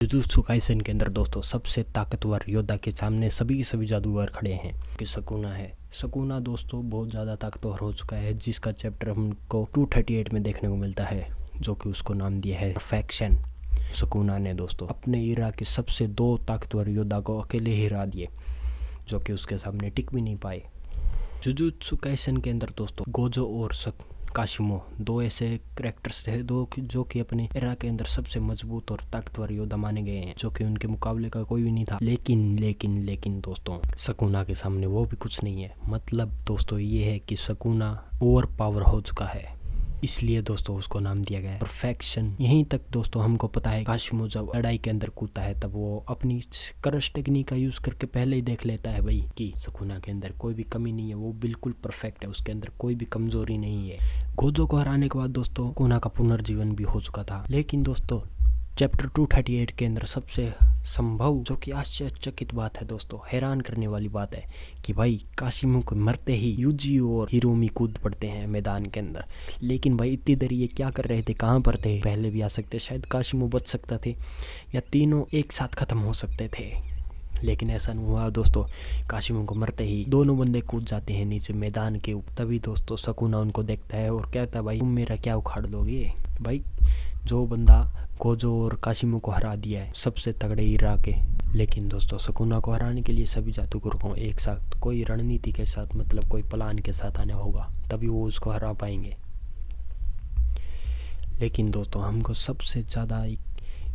Jujutsu Kaisen के अंदर दोस्तों सबसे ताकतवर योद्धा के सामने सभी जादूगर खड़े हैं कि सुकुना है। सुकुना दोस्तों बहुत ज़्यादा ताकतवर हो चुका है, जिसका चैप्टर हमको 238 में देखने को मिलता है, जो कि उसको नाम दिया है परफेक्शन। सुकुना ने दोस्तों अपने इरा के सबसे 2 ताकतवर योद्धा को अकेले ही हरा दिए, जो कि उसके सामने टिक भी नहीं पाए। जुजुत्सु काइसेन के अंदर दोस्तों गोजो और काशिमो 2 ऐसे कैरेक्टर्स थे जो कि अपने एरा के अंदर सबसे मजबूत और ताकतवर योद्धा माने गए हैं, जो कि उनके मुकाबले का कोई भी नहीं था। लेकिन दोस्तों सुकुना के सामने वो भी कुछ नहीं है। मतलब दोस्तों ये है कि सुकुना ओवर पावर हो चुका है, इसलिए दोस्तों उसको नाम दिया गया है परफेक्शन। यहीं तक दोस्तों हमको पता है काशिमो जब लड़ाई के अंदर कूदता है तब वो अपनी क्रश टेक्निक का यूज करके पहले ही देख लेता है भाई कि सुकुना के अंदर कोई भी कमी नहीं है, वो बिल्कुल परफेक्ट है, उसके अंदर कोई भी कमजोरी नहीं है। गोजो को हराने के बाद दोस्तों सुकुना का पुनर्जीवन भी हो चुका था। लेकिन दोस्तों चैप्टर 238 के अंदर सबसे संभव जो कि आश्चर्यचकित बात है दोस्तों, हैरान करने वाली बात है कि भाई काशिमो को मरते ही यूजी और हिरोमी कूद पड़ते हैं मैदान के अंदर। लेकिन भाई इतनी देर ये क्या कर रहे थे, कहाँ पर थे? पहले भी आ सकते, शायद काशिमो बच सकता थे या तीनों एक साथ खत्म हो सकते थे, लेकिन ऐसा नहीं हुआ दोस्तों। काशिमो को मरते ही दोनों बंदे कूद जाते हैं नीचे मैदान के ऊपर। तभी दोस्तों सुकुना उनको देखता है और कहता है भाई तुम मेरा क्या उखाड़ लोगे? भाई जो बंदा गोजो और काशिमो को हरा दिया है, सबसे तगड़े इरा के। लेकिन दोस्तों सुकुना को हराने के लिए सभी जादूगर को एक साथ कोई रणनीति के साथ, मतलब कोई प्लान के साथ आना होगा, तभी वो उसको हरा पाएंगे। लेकिन दोस्तों हमको सबसे ज़्यादा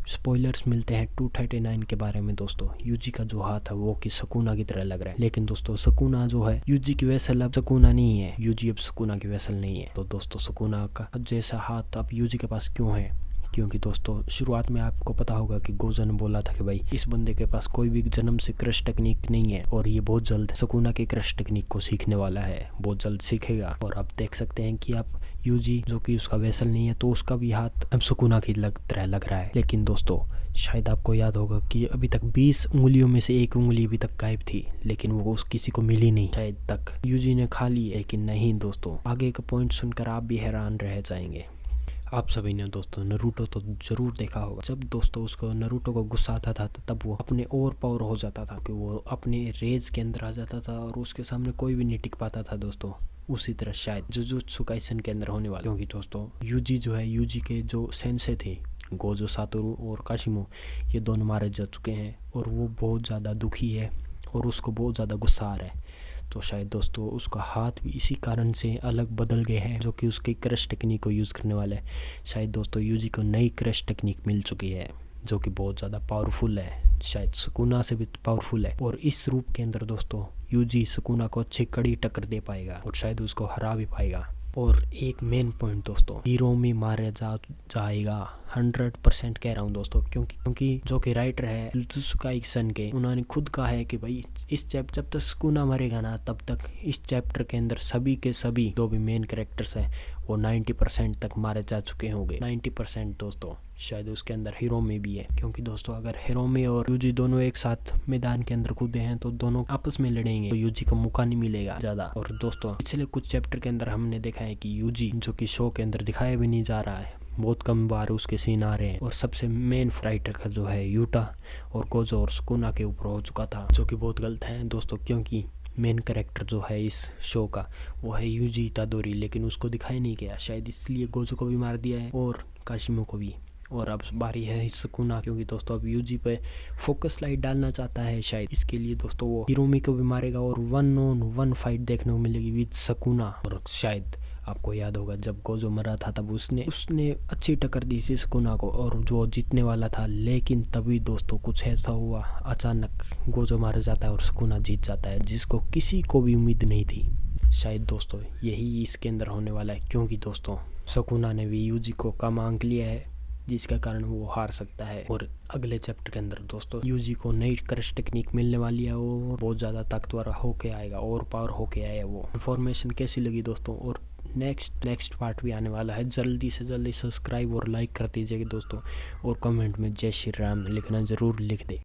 स्पॉयलर्स मिलते हैं 239 के बारे में दोस्तों। यूजी का जो हाथ है वो कि सुकुना की तरह लग रहा है, लेकिन दोस्तों सुकुना जो है यूजी की वेसल अब सुकुना नहीं है, यूजी अब सुकुना की वेसल नहीं है। तो दोस्तों सुकुना का जैसा हाथ अब यूजी के पास क्यों है? क्योंकि दोस्तों शुरुआत में आपको पता होगा कि गोजो ने बोला था कि भाई इस बंदे के पास कोई भी जन्म से क्रश टेक्निक नहीं है और ये बहुत जल्द सुकुना की क्रश टेक्निक को सीखने वाला है, बहुत जल्द सीखेगा। और आप देख सकते हैं कि आप यूजी जो कि उसका वेसल नहीं है, तो उसका भी हाथ अब सुकुना की तरह लग रहा है। लेकिन दोस्तों शायद आपको याद होगा कि अभी तक 20 उंगलियों में से 1 उंगली अभी तक गायब थी, लेकिन वो किसी को मिली नहीं। शायद तक यूजी ने खा ली, लेकिन नहीं दोस्तों, आगे का पॉइंट सुनकर आप भी हैरान रह जाएंगे। आप सभी ने दोस्तों नरूटो तो जरूर देखा होगा। जब दोस्तों उसको नरूटो को गुस्सा आता था तब वो अपने ओवर पावर हो जाता था कि वो अपने रेज के अंदर आ जाता था और उसके सामने कोई भी नहीं टिक पाता था दोस्तों। उसी तरह शायद जुजुत्सु काइसेन के अंदर होने वाला, क्योंकि दोस्तों यूजी जो है, यूजी के जो सेंसे थे गोजो, सातोरू और काशिमो, ये दोनों मारे जा चुके हैं और वो बहुत ज़्यादा दुखी है और उसको बहुत ज़्यादा गुस्सा आ रहा है। तो शायद दोस्तों उसका हाथ भी इसी कारण से अलग बदल गए हैं, जो कि उसकी क्रश टेक्निक को यूज़ करने वाले हैं। शायद दोस्तों यूजी को नई क्रश टेक्निक मिल चुकी है, जो कि बहुत ज़्यादा पावरफुल है, शायद सुकुना से भी पावरफुल है। और इस रूप के अंदर दोस्तों यूजी सुकुना को अच्छी कड़ी टक्कर दे पाएगा और शायद उसको हरा भी पाएगा। और एक मेन पॉइंट दोस्तों, हिरोमी मारा जाएगा, 100% कह रहा हूँ दोस्तों, क्योंकि जो कि राइटर है जुजुत्सु काइसेन के, उन्होंने खुद कहा है कि भाई इस चैप्टर जब तक सुकुना मरेगा ना तब तक इस चैप्टर के अंदर सभी के सभी जो भी मेन कैरेक्टर्स हैं वो 90% तक मारे जा चुके होंगे। 90% दोस्तों, शायद उसके अंदर हिरोमी भी है, क्योंकि दोस्तों अगर हिरोमी और यूजी दोनों एक साथ मैदान के अंदर कूदे हैं तो दोनों आपस में लड़ेंगे, तो यूजी को मौका नहीं मिलेगा ज़्यादा। और दोस्तों पिछले कुछ चैप्टर के अंदर हमने देखा है कि यूजी जो कि शो के अंदर दिखाया भी नहीं जा रहा है, बहुत कम बार उसके सीन आ रहे हैं, और सबसे मेन फाइटर का जो है यूटा और गोजो और सुकुना के ऊपर हो चुका था, जो कि बहुत गलत है दोस्तों, क्योंकि मेन कैरेक्टर जो है इस शो का वो है यूजी इतादोरी, लेकिन उसको दिखाया नहीं गया, शायद इसलिए गोजो को भी मार दिया है और काशिमो को भी। और अब बारी है सुकुना, क्योंकि दोस्तों अब यूजी पे फोकस लाइट डालना चाहता है, शायद इसके लिए दोस्तों वो हिरोमी को भी मारेगा और 1-on-1 फाइट देखने को मिलेगी विद सुकुना। और शायद आपको याद होगा जब गोजो मरा था तब उसने अच्छी टक्कर दी थी सुकुना को और जो जीतने वाला था, लेकिन तभी दोस्तों कुछ ऐसा हुआ, अचानक गोजो मारा जाता है और सुकुना जीत जाता है, जिसको किसी को भी उम्मीद नहीं थी। शायद दोस्तों यही इसके अंदर होने वाला है, क्योंकि दोस्तों सुकुना ने भी यूजी को कम आंक लिया है, जिसका कारण वो हार सकता है। और अगले चैप्टर के अंदर दोस्तों यूजी को नई क्रश टेक्निक मिलने वाली है, वो बहुत ज़्यादा ताकतवर होके आएगा और पावर होके आएगा। वो इन्फॉर्मेशन कैसी लगी दोस्तों, और नेक्स्ट पार्ट भी आने वाला है, जल्दी से जल्दी सब्सक्राइब और लाइक कर दीजिएगा दोस्तों, और कमेंट में जय श्री राम लिखना ज़रूर लिख दे।